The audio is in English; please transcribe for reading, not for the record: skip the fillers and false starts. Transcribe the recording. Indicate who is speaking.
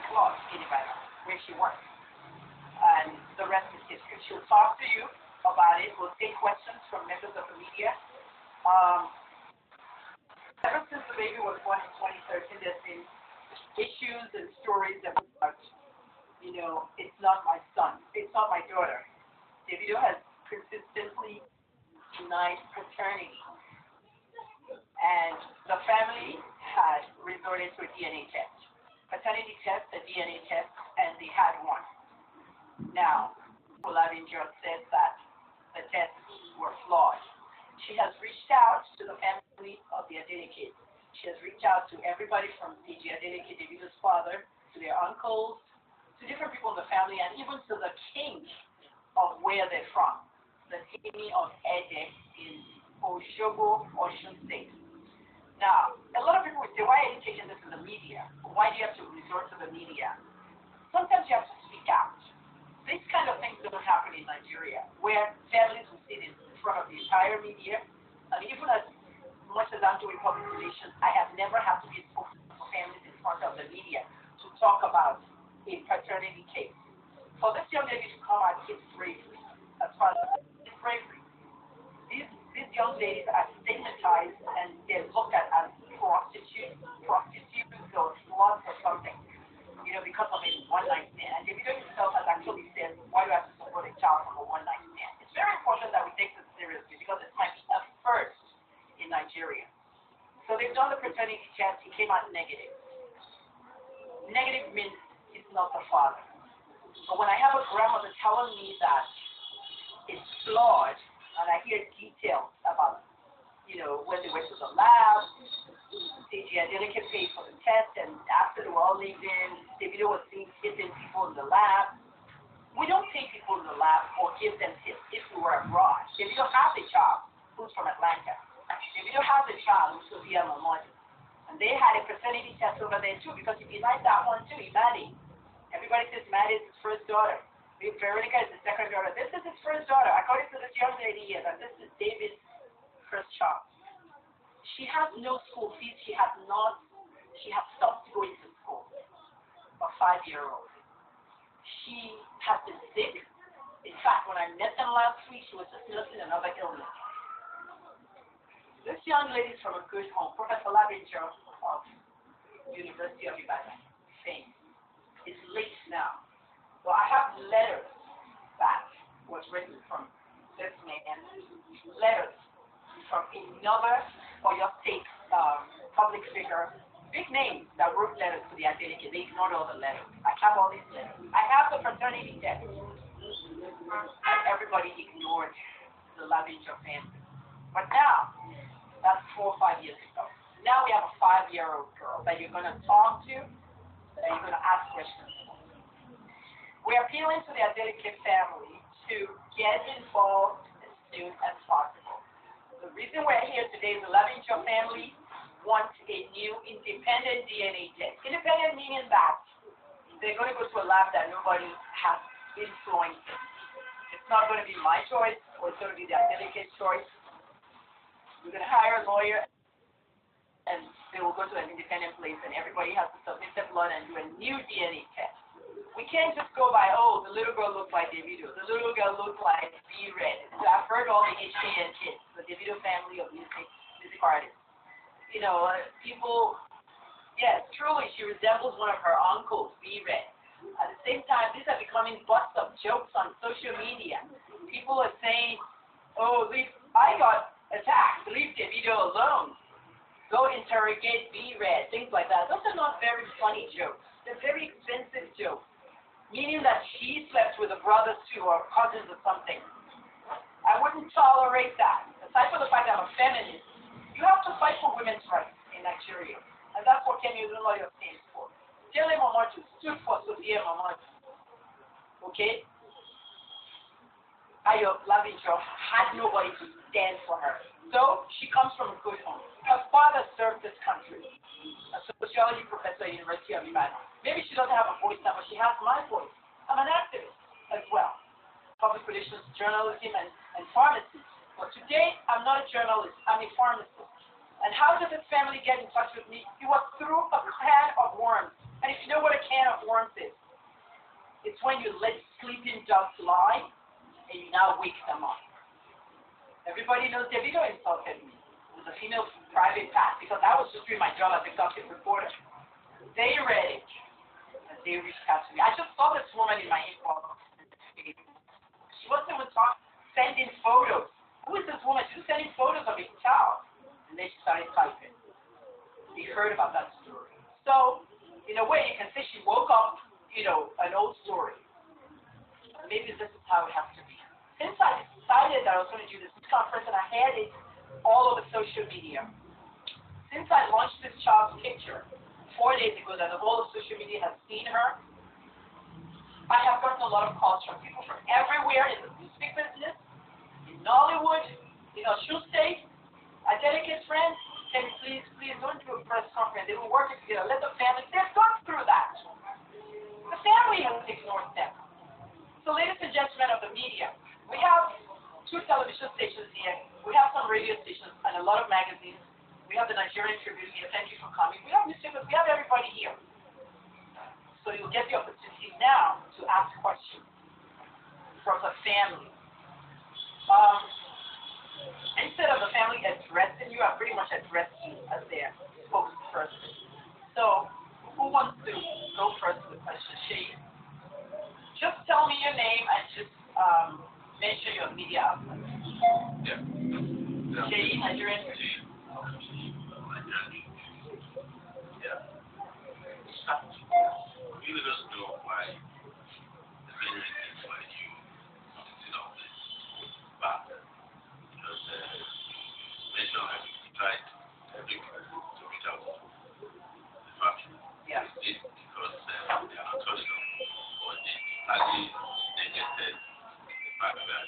Speaker 1: flawed in Ibadan, where she works. And the rest is history. She'll talk to you about it. We'll take questions from members of the media. Um, Ever since the baby was born in 2013, there's been issues and stories about, it's not my son, it's not my daughter. Devido has consistently denied paternity, and the family had resorted to a DNA test, paternity test, a DNA test, and they had one. Now, Olavinjo says that the tests were flawed. She has reached out to the family of the Adeleke. She has reached out to everybody from PG Adeleke, Devido's father, to their uncles, to different people in the family, and even to the king of where they're from, the king of Ede in Oshogo, Osun State. Now, a lot of people would say, why are you taking this to the media? Why do you have to resort to the media? Sometimes you have to speak out. These kind of things don't happen in Nigeria, where families will sit in front of the entire media, and even as much as I'm doing public relations, I have never had to be spoken for families in front of the media to talk about a paternity case. For this young lady to come out, it's bravery. As far as it's bravery. These young ladies are stigmatized and they're looked at as prostitutes or sluts or something, because of a one-night stand. And Devido himself has actually said, why do I have to support a child from a one-night stand? It's very important that we take this seriously because it might be a first in Nigeria. So they've done the paternity test. He came out negative. Negative means he's not the father. But when I have a grandmother telling me that it's flawed, and I hear details about, when they went to the lab, CG Adeleke paid for the test, and after they were all leaving, Devido was seeing tipping people in the lab. We don't pay people in the lab or give them tips if we were abroad. Devido has a child who's from Atlanta. Devido has a child who's Sophia Momodi. And they had a paternity test over there too, because if you like that one too, he married. Everybody says Maddie is his first daughter. Veronica is his second daughter. This is his first daughter. According to this young lady here, that this is David's first child. She has no school fees. She has stopped going to school. A 5-year-old. She has been sick. In fact, when I met them last week, she was just nursing another illness. This young lady is from a good home. Professor Lavinjo of University of Ibadan, fame, is late now. Well, I have letters that was written from this man, letters from another Oyo State public figure, big names that wrote letters to the Adeleke. They ignored all the letters. I have all these letters. I have the fraternity test. And everybody ignored the Lavinjo family. But now, that's 4 or 5 years ago. Now we have a 5-year-old girl that you're going to talk to, that you're going to ask questions to. We're appealing to the Adeleke family to get involved as soon as possible. The reason we're here today is the Lavinjo family wants a new independent DNA test. Independent meaning that they're going to go to a lab that nobody has influenced. It's not going to be my choice, or it's going to be the Adeleke's choice. We're going to hire a lawyer, and they will go to an independent place, and everybody has to submit their blood and do a new DNA test. We can't just go by, oh, the little girl looks like Devido. The little girl looks like B-Red. So I've heard all the HKN kids, the Devido family of music artists. People, yes, truly, she resembles one of her uncles, B-Red. At the same time, these are becoming bust-up jokes on social media. People are saying, oh, I got attacked. Leave Devido alone. Go interrogate B-Red, things like that. Those are not very funny jokes. They're very expensive jokes. Meaning that she slept with the brothers too, or cousins or something. I wouldn't tolerate that. Aside from the fact that I'm a feminist, you have to fight for women's rights in Nigeria. And that's what Kenya Lawyer stands for. Tell Momodu stood for Sophia Momodu. Okay? Ayo Lavinjo had nobody to stand for her. So she comes from a good home. Her father served this country, a sociology professor at the University of Ibadan. Maybe she doesn't have a voice now, but she has my voice. I'm an activist as well. Public relations, journalism, and pharmacy. But today, I'm not a journalist. I'm a pharmacist. And how did this family get in touch with me? It was through a can of worms. And if you know what a can of worms is? It's when you let sleeping dogs lie and you now wake them up. Everybody knows Devido insulted me. It was a female private pass because I was just doing my job as a gossip reporter. They read it and they reached out to me. I just saw this woman in my inbox. She wasn't even sending photos. Who is this woman? She was sending photos of a child. And then she started typing. We heard about that story. So, in a way, you can say she woke up, an old story. Maybe this is how it has to be. Since I decided that I was going to do this conference and I had it all over social media, since I launched this child's picture 4 days ago that the whole of social media has seen her, I have gotten a lot of calls from people from everywhere in the music business, in Nollywood, in Osun State. Adeleke's friends, and please don't do a press conference. They were working together. Let the family, they've gone through that. The family has ignored them. So ladies and gentlemen of the media, we have 2 television stations here. We have some radio stations and a lot of magazines. We have the Nigerian Tribune here. Thank you for coming. We have newspapers. We have everybody here. So you'll get the opportunity now to ask questions from the family. Instead of the family addressing you, I pretty much addressed you as their spokesperson. So, who wants to go first with questions? Shade. Just tell me your name and just mention your media outlet.
Speaker 2: Yeah.
Speaker 1: Shade, Nigerian.
Speaker 2: Yeah. We really just know why the main reason why you did all this back. Because mentioned that you tried every to reach out to the factory.
Speaker 1: Yeah.
Speaker 2: You did because they are not touched on or they totally negated the fact that